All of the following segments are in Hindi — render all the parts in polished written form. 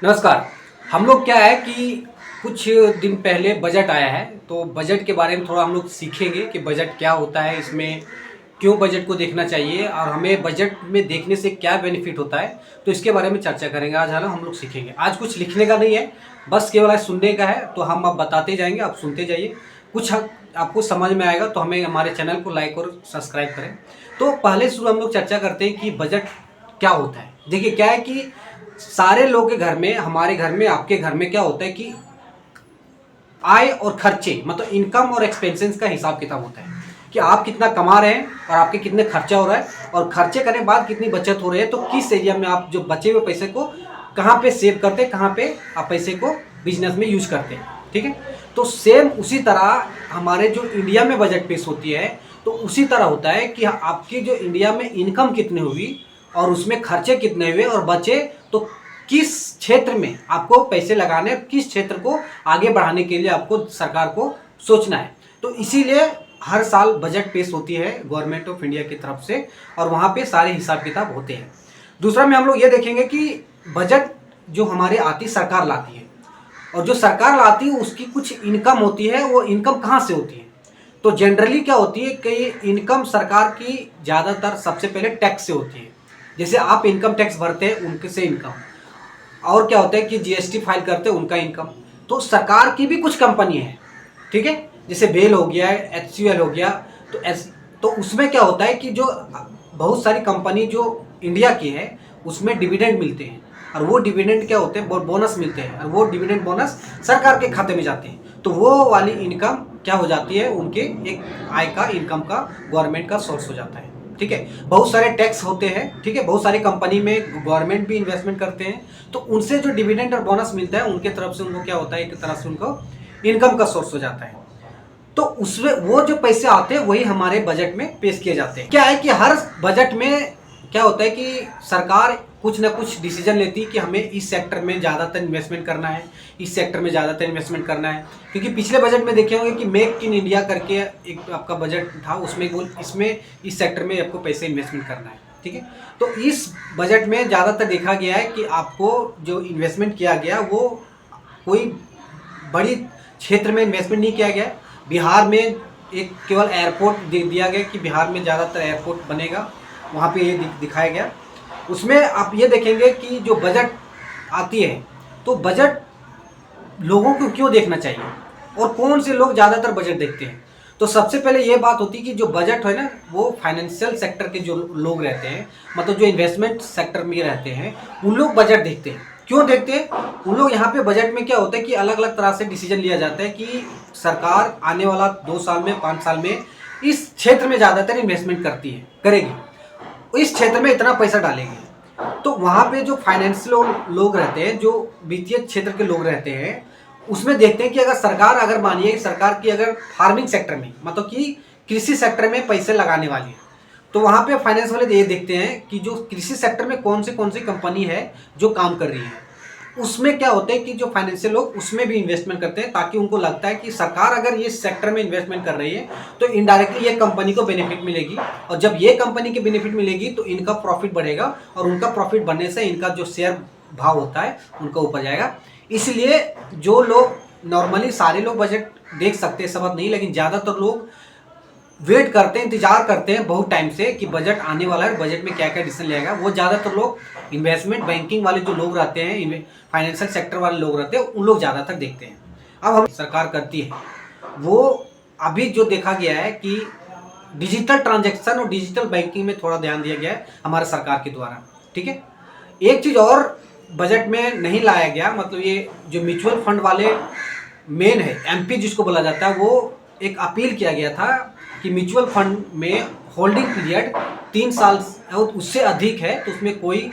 नमस्कार। हम लोग क्या है कि कुछ दिन पहले बजट आया है, तो बजट के बारे में थोड़ा हम लोग सीखेंगे कि बजट क्या होता है, इसमें क्यों बजट को देखना चाहिए और हमें बजट में देखने से क्या बेनिफिट होता है। तो इसके बारे में चर्चा करेंगे। आज है ना, हम लोग सीखेंगे। आज कुछ लिखने का नहीं है, बस केवल आज सुनने का है। तो हम अब बताते जाएंगे, आप सुनते जाइए। कुछ आपको समझ में आएगा तो हमें हमारे चैनल को लाइक और सब्सक्राइब करें। तो पहले शुरू हम लोग चर्चा करते हैं कि बजट क्या होता है। देखिए क्या है कि सारे लोग के घर में, हमारे घर में, आपके घर में क्या होता है कि आय और खर्चे, मतलब इनकम और एक्सपेंसेस का हिसाब किताब होता है कि आप कितना कमा रहे हैं और आपके कितने खर्चा हो रहा है, और खर्चे करने के बाद कितनी बचत हो रही है। तो किस एरिया में आप जो बचे हुए पैसे को कहाँ पे सेव करते हैं, कहाँ पे आप पैसे को बिजनेस में यूज करते हैं। ठीक है, तो सेम उसी तरह हमारे जो इंडिया में बजट पेश होती है, तो उसी तरह होता है कि आपकी जो इंडिया में इनकम कितनी हुई और उसमें खर्चे कितने हुए और बचे, तो किस क्षेत्र में आपको पैसे लगाने, किस क्षेत्र को आगे बढ़ाने के लिए आपको सरकार को सोचना है। तो इसीलिए हर साल बजट पेश होती है गवर्नमेंट ऑफ इंडिया की तरफ से, और वहाँ पे सारे हिसाब किताब होते हैं। दूसरा में हम लोग ये देखेंगे कि बजट जो हमारे आती सरकार लाती है, और जो सरकार लाती है उसकी कुछ इनकम होती है। वो इनकम कहाँ से होती है? तो जनरली क्या होती है कि इनकम सरकार की ज़्यादातर सबसे पहले टैक्स से होती है। जैसे आप इनकम टैक्स भरते हैं, उनके से इनकम। और क्या होता है कि जीएसटी फाइल करते हैं, उनका इनकम। तो सरकार की भी कुछ कंपनी है, ठीक है, जैसे बेल हो गया, एचसीएल हो गया। तो उसमें क्या होता है कि जो बहुत सारी कंपनी जो इंडिया की है उसमें डिविडेंड मिलते हैं, और वो डिविडेंड क्या होते हैं, बोनस मिलते हैं, और वो डिविडेंड बोनस सरकार के खाते में जाते हैं। तो वो वाली इनकम क्या हो जाती है, उनके एक आय का, इनकम का, गवर्नमेंट का सोर्स हो जाता है। ठीक है, बहुत सारे टैक्स होते हैं। ठीक है, बहुत सारी कंपनी में गवर्नमेंट भी इन्वेस्टमेंट करते हैं, तो उनसे जो डिविडेंड और बोनस मिलता है उनके तरफ से उनको क्या होता है, एक तरह से उनको इनकम का सोर्स हो जाता है। तो उसमें वो जो पैसे आते हैं वही हमारे बजट में पेश किए जाते हैं। क्या है कि हर बजट में क्या होता है कि सरकार कुछ ना कुछ डिसीजन लेती है कि हमें इस सेक्टर में ज़्यादातर इन्वेस्टमेंट करना है, इस सेक्टर में ज़्यादातर इन्वेस्टमेंट करना है। क्योंकि पिछले बजट में देखे होंगे कि मेक इन इंडिया करके एक आपका बजट था, उसमें इसमें इस सेक्टर में आपको पैसे इन्वेस्टमेंट करना है। ठीक है, तो इस बजट में ज़्यादातर देखा गया है कि आपको जो इन्वेस्टमेंट किया गया वो कोई बड़ी क्षेत्र में इन्वेस्टमेंट नहीं किया गया। बिहार में एक केवल एयरपोर्ट दिया गया कि बिहार में ज़्यादातर एयरपोर्ट बनेगा, वहाँ पे ये दिखाया गया। उसमें आप ये देखेंगे कि जो बजट आती है, तो बजट लोगों को क्यों देखना चाहिए और कौन से लोग ज़्यादातर बजट देखते हैं। तो सबसे पहले ये बात होती है कि जो बजट है ना, वो फाइनेंशियल सेक्टर के जो लोग रहते हैं, मतलब जो इन्वेस्टमेंट सेक्टर में रहते हैं, उन लोग बजट देखते हैं। क्यों देखते हैं? उन लोग यहाँ पे बजट में क्या होता है कि अलग अलग तरह से डिसीजन लिया जाता है कि सरकार आने वाला 2 साल में, 5 साल में इस क्षेत्र में ज़्यादातर इन्वेस्टमेंट करेगी, इस क्षेत्र में इतना पैसा डालेगी। तो वहाँ पे जो फाइनेंशियल लोग रहते हैं, जो वित्तीय क्षेत्र के लोग रहते हैं, उसमें देखते हैं कि अगर सरकार, अगर मानिए सरकार की अगर फार्मिंग सेक्टर में, मतलब कि कृषि सेक्टर में पैसे लगाने वाली है, तो वहाँ पे फाइनेंस वाले ये देखते हैं कि जो कृषि सेक्टर में कौन सी कंपनी है जो काम कर रही है। उसमें क्या होता है कि जो फाइनेंशियल लोग उसमें भी इन्वेस्टमेंट करते हैं, ताकि उनको लगता है कि सरकार अगर ये सेक्टर में इन्वेस्टमेंट कर रही है तो इनडायरेक्टली ये कंपनी को बेनिफिट मिलेगी, और जब ये कंपनी की बेनिफिट मिलेगी तो इनका प्रॉफिट बढ़ेगा, और उनका प्रॉफिट बढ़ने से इनका जो शेयर भाव होता है उनका ऊपर जाएगा। इसलिए जो लोग नॉर्मली, सारे लोग बजट देख सकते हैं, सब नहीं, लेकिन ज़्यादातर लोग वेट करते हैं, इंतजार करते हैं बहुत टाइम से कि बजट आने वाला है, बजट में क्या क्या डिसीजन लेगा। वो ज़्यादातर लोग इन्वेस्टमेंट बैंकिंग वाले जो लोग रहते हैं, फाइनेंशियल सेक्टर वाले लोग रहते हैं, उन लोग ज़्यादातर देखते हैं। अब हम सरकार करती है वो, अभी जो देखा गया है कि डिजिटल ट्रांजैक्शन और डिजिटल बैंकिंग में थोड़ा ध्यान दिया गया है हमारे सरकार के द्वारा। ठीक है, एक चीज़ और बजट में नहीं लाया गया, मतलब ये जो म्यूचुअल फंड वाले मेन है, एमपी जिसको बोला जाता है, वो एक अपील किया गया था कि म्यूचुअल फंड में होल्डिंग पीरियड 3 साल और उससे अधिक है तो उसमें कोई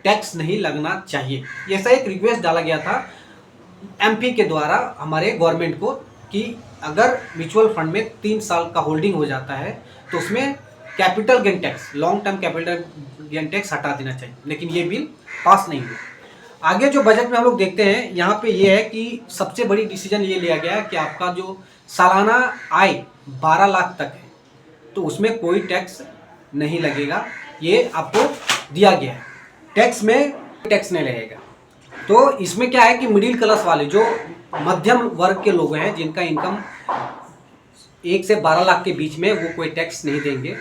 टैक्स नहीं लगना चाहिए। ऐसा एक रिक्वेस्ट डाला गया था एमपी के द्वारा हमारे गवर्नमेंट को कि अगर म्यूचुअल फंड में 3 साल का होल्डिंग हो जाता है तो उसमें capital gain tax, long term capital gain tax हटा देना चाहिए, लेकिन ये बिल पास नहीं हुआ। आगे जो बजट में हम लोग देखते हैं, यहाँ पे ये है कि सबसे बड़ी डिसीजन ये लिया गया है कि आपका जो सालाना आय 12 लाख तक है तो उसमें कोई टैक्स नहीं लगेगा, ये आपको दिया गया है। टैक्स में टैक्स नहीं लगेगा। तो इसमें क्या है कि मिडिल क्लास वाले जो मध्यम वर्ग के लोग हैं जिनका इनकम 1 से 12 लाख के बीच में, वो कोई टैक्स नहीं देंगे।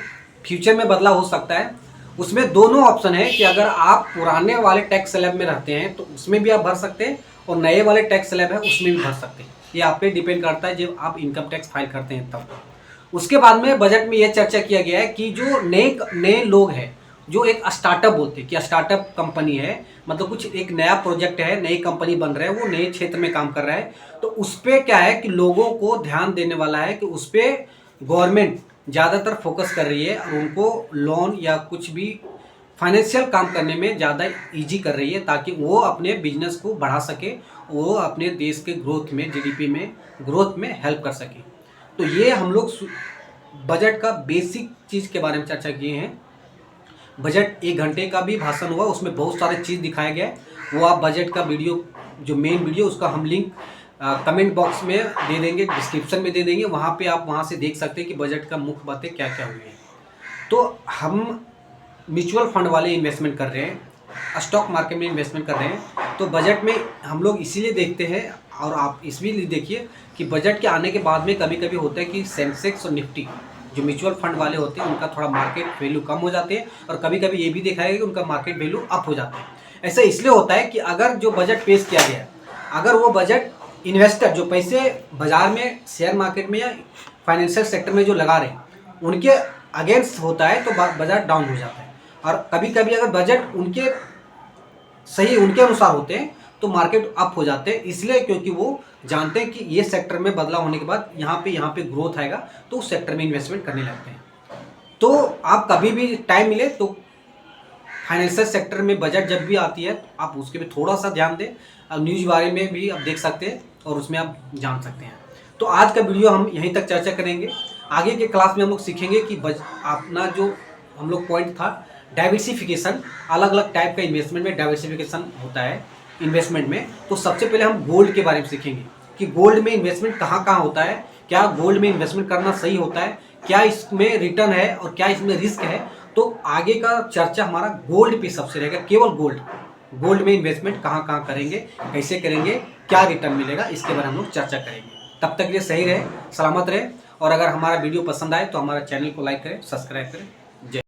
फ्यूचर में बदलाव हो सकता है। उसमें दोनों ऑप्शन है कि अगर आप पुराने वाले टैक्स स्लैब में रहते हैं तो उसमें भी आप भर सकते हैं, और नए वाले टैक्स स्लैब है उसमें भी भर सकते हैं। ये आप पे डिपेंड करता है जब आप इनकम टैक्स फाइल करते हैं तब। उसके बाद में बजट में यह चर्चा किया गया है कि जो नए नए लोग हैं, जो एक स्टार्टअप बोलते हैं कि स्टार्टअप कंपनी है, मतलब कुछ एक नया प्रोजेक्ट है, नई कंपनी बन रहा है, वो नए क्षेत्र में काम कर रहा है, तो उस पर क्या है कि लोगों को ध्यान देने वाला है कि उस पर गवर्नमेंट ज़्यादातर फोकस कर रही है और उनको लोन या कुछ भी फाइनेंशियल काम करने में ज़्यादा इजी कर रही है, ताकि वो अपने बिजनेस को बढ़ा सके, वो अपने देश के ग्रोथ में, जीडीपी में ग्रोथ में हेल्प कर सके। तो ये हम लोग बजट का बेसिक चीज़ के बारे में चर्चा किए हैं। बजट 1 घंटे का भी भाषण हुआ, उसमें बहुत सारे चीज़ दिखाया गया है। वो आप बजट का वीडियो, जो मेन वीडियो, उसका हम लिंक कमेंट बॉक्स में दे देंगे, डिस्क्रिप्शन में दे देंगे, वहाँ पे आप वहाँ से देख सकते हैं कि बजट का मुख्य बातें क्या क्या हुई हैं। तो हम म्यूचुअल फंड वाले इन्वेस्टमेंट कर रहे हैं, स्टॉक मार्केट में इन्वेस्टमेंट कर रहे हैं, तो बजट में हम लोग इसीलिए देखते हैं, और आप इसलिए देखिए कि बजट के आने के बाद में कभी कभी होता है कि सेंसेक्स और निफ्टी, जो म्यूचुअल फंड वाले होते हैं, उनका थोड़ा मार्केट वैल्यू कम हो जाते हैं, और कभी कभी ये भी देखा है कि उनका मार्केट वैल्यू अप हो जाता है। ऐसा इसलिए होता है कि अगर जो बजट पेश किया गया, अगर वो बजट इन्वेस्टर जो पैसे बाजार में, शेयर मार्केट में या फाइनेंशियल सेक्टर में जो लगा रहे हैं, उनके अगेंस्ट होता है तो बाजार डाउन हो जाता है। और कभी कभी अगर बजट उनके सही, उनके अनुसार होते हैं तो मार्केट अप हो जाते हैं, इसलिए क्योंकि वो जानते हैं कि ये सेक्टर में बदलाव होने के बाद यहाँ पे ग्रोथ आएगा, तो उस सेक्टर में इन्वेस्टमेंट करने लगते हैं। तो आप कभी भी टाइम मिले तो फाइनेंशियल सेक्टर में बजट जब भी आती है तो आप उसके भी थोड़ा सा ध्यान दें, और न्यूज़ बारे में भी आप देख सकते हैं और उसमें आप जान सकते हैं। तो आज का वीडियो हम यहीं तक चर्चा करेंगे। आगे के क्लास में हम लोग सीखेंगे कि अपना जो हम लोग पॉइंट था डाइवर्सिफिकेशन, अलग अलग टाइप का इन्वेस्टमेंट में डाइवर्सिफिकेशन होता है इन्वेस्टमेंट में। तो सबसे पहले हम गोल्ड के बारे में सीखेंगे कि गोल्ड में इन्वेस्टमेंट कहाँ कहाँ होता है, क्या गोल्ड में इन्वेस्टमेंट करना सही होता है, क्या इसमें रिटर्न है और क्या इसमें रिस्क है। तो आगे का चर्चा हमारा गोल्ड पे सबसे रहेगा, केवल गोल्ड में इन्वेस्टमेंट कहाँ कहाँ करेंगे, कैसे करेंगे, क्या रिटर्न मिलेगा, इसके बारे में हम लोग चर्चा करेंगे। तब तक ये सही रहे, सलामत रहे, और अगर हमारा वीडियो पसंद आए तो हमारा चैनल को लाइक करें, सब्सक्राइब करें।